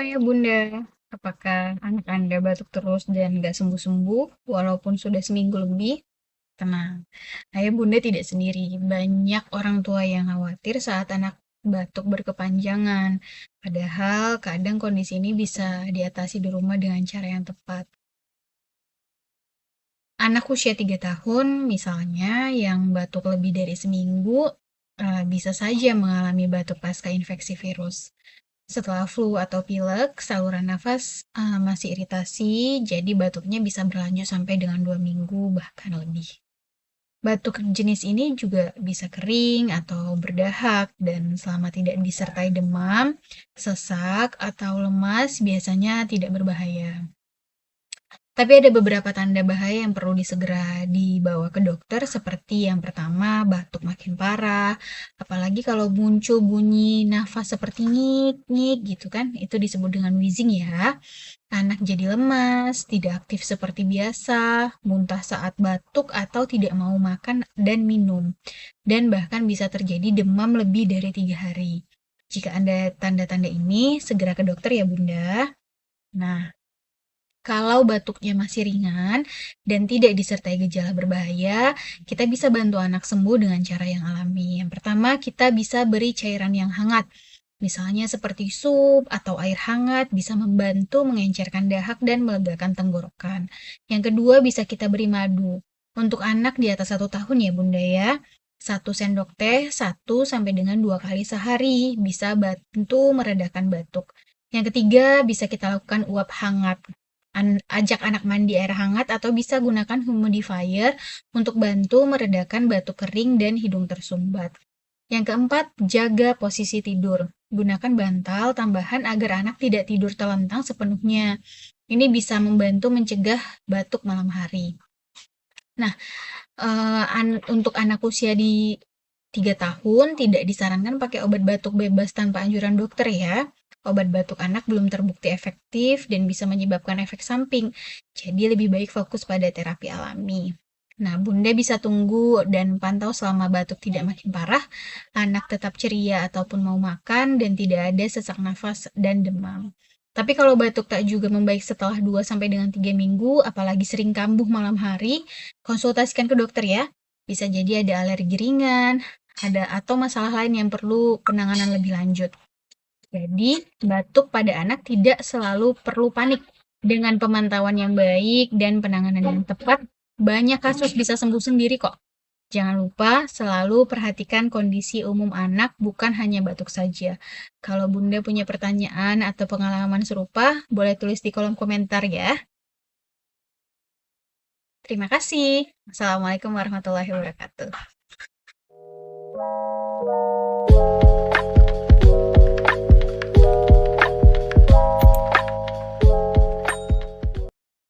ya Bunda, apakah anak Anda batuk terus dan nggak sembuh-sembuh walaupun sudah seminggu lebih? Tenang, Ayah Bunda tidak sendiri. Banyak orang tua yang khawatir saat anak batuk berkepanjangan. Padahal kadang kondisi ini bisa diatasi di rumah dengan cara yang tepat. Anak usia 3 tahun misalnya yang batuk lebih dari seminggu bisa saja mengalami batuk pasca infeksi virus. Setelah flu atau pilek, saluran nafas masih iritasi, jadi batuknya bisa berlanjut sampai dengan 2 minggu bahkan lebih. Batuk jenis ini juga bisa kering atau berdahak dan selama tidak disertai demam, sesak, atau lemas biasanya tidak berbahaya. Tapi ada beberapa tanda bahaya yang perlu disegera dibawa ke dokter seperti yang pertama batuk makin parah, apalagi kalau muncul bunyi nafas seperti nyik-nyik gitu kan, itu disebut dengan wheezing ya. Anak jadi lemas, tidak aktif seperti biasa, muntah saat batuk atau tidak mau makan dan minum. Dan bahkan bisa terjadi demam lebih dari 3 hari. Jika ada tanda-tanda ini, segera ke dokter ya Bunda. Nah, kalau batuknya masih ringan dan tidak disertai gejala berbahaya, kita bisa bantu anak sembuh dengan cara yang alami. Yang pertama, kita bisa beri cairan yang hangat. Misalnya seperti sup atau air hangat bisa membantu mengencerkan dahak dan melegakan tenggorokan. Yang kedua, bisa kita beri madu. Untuk anak di atas 1 tahun ya Bunda ya, 1 sendok teh 1 sampai dengan 2 kali sehari bisa bantu meredakan batuk. Yang ketiga, bisa kita lakukan uap hangat. Ajak anak mandi air hangat atau bisa gunakan humidifier untuk bantu meredakan batuk kering dan hidung tersumbat. Yang keempat, jaga posisi tidur. Gunakan bantal tambahan agar anak tidak tidur telentang sepenuhnya. Ini bisa membantu mencegah batuk malam hari. Nah, untuk anak usia di 3 tahun tidak disarankan pakai obat batuk bebas tanpa anjuran dokter ya. Obat batuk anak belum terbukti efektif dan bisa menyebabkan efek samping. Jadi lebih baik fokus pada terapi alami. Nah, Bunda bisa tunggu dan pantau selama batuk tidak makin parah, anak tetap ceria ataupun mau makan, dan tidak ada sesak nafas dan demam. Tapi kalau batuk tak juga membaik setelah 2 sampai dengan 3 minggu, apalagi sering kambuh malam hari, konsultasikan ke dokter ya. Bisa jadi ada alergi ringan, atau masalah lain yang perlu penanganan lebih lanjut. Jadi, batuk pada anak tidak selalu perlu panik. Dengan pemantauan yang baik dan penanganan yang tepat, banyak kasus bisa sembuh sendiri kok. Jangan lupa selalu perhatikan kondisi umum anak, bukan hanya batuk saja. Kalau Bunda punya pertanyaan atau pengalaman serupa, boleh tulis di kolom komentar ya. Terima kasih. Assalamualaikum warahmatullahi wabarakatuh.